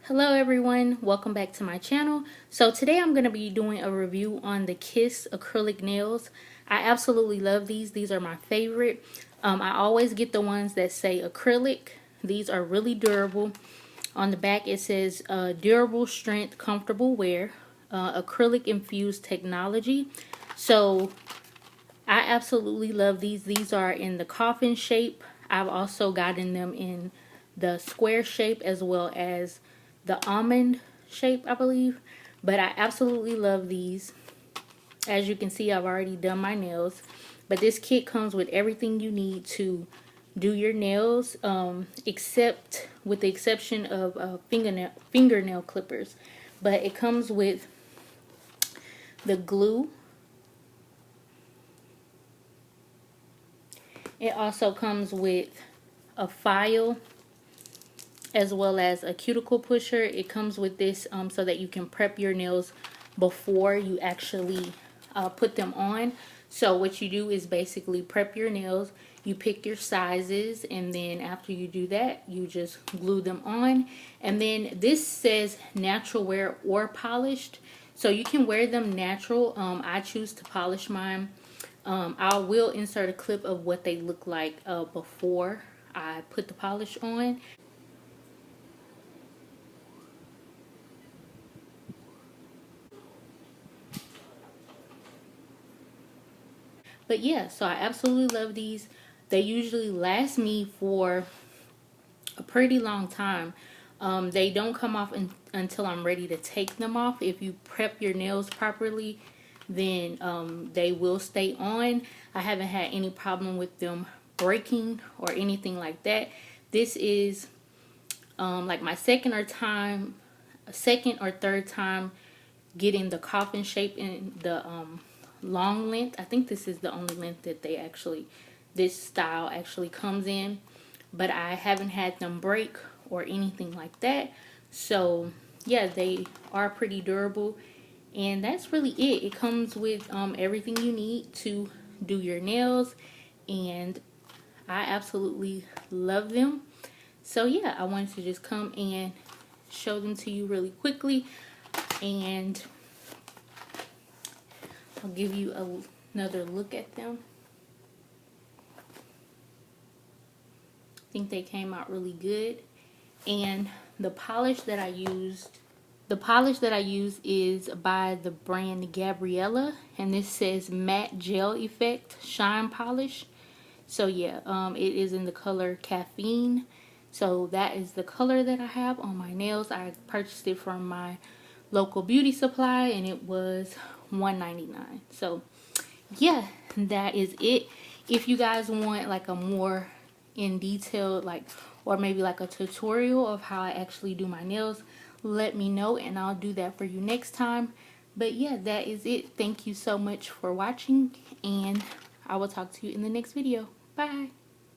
Hello everyone, welcome back to my channel. So today I'm going to be doing a review on the Kiss acrylic nails. I absolutely love these. These are my favorite. I always get the ones that say acrylic. These are really durable. On the back it says durable strength, comfortable wear, acrylic infused technology. So I absolutely love these. These are in the coffin shape. I've also gotten them in the square shape as well as the almond shape, I believe. But I absolutely love these. As you can see, I've already done my nails. But this kit comes with everything you need to do your nails, except with the exception of fingernail clippers. But it comes with the glue. It also comes with a file as well as a cuticle pusher. It comes with this so that you can prep your nails before you actually put them on. So what you do is basically prep your nails, you pick your sizes, and then after you do that, you just glue them on. And then this says natural wear or polished, so you can wear them natural. I choose to polish mine. I will insert a clip of what they look like before I put the polish on. But yeah, so I absolutely love these. They usually last me for a pretty long time. They don't come off until I'm ready to take them off. If you prep your nails properly, then they will stay on. I haven't had any problem with them breaking or anything like that. This is like my second or third time getting the coffin shape in the long length. I think this is the only length that this style actually comes in, but I haven't had them break or anything like that. So yeah, they are pretty durable, and that's really it. It comes with everything you need to do your nails, and I absolutely love them. So yeah, I wanted to just come and show them to you really quickly, and I'll give you another look at them. I think they came out really good. And the polish that I used is by the brand Gabriella, and this says matte gel effect shine polish. So yeah, it is in the color caffeine. So that is the color that I have on my nails. I purchased it from my local beauty supply, and it was $1.99. So yeah, that is it. If you guys want like a more in detail, or maybe like a tutorial of how I actually do my nails, let me know and I'll do that for you next time. But yeah, that is it. Thank you so much for watching, and I will talk to you in the next video. Bye.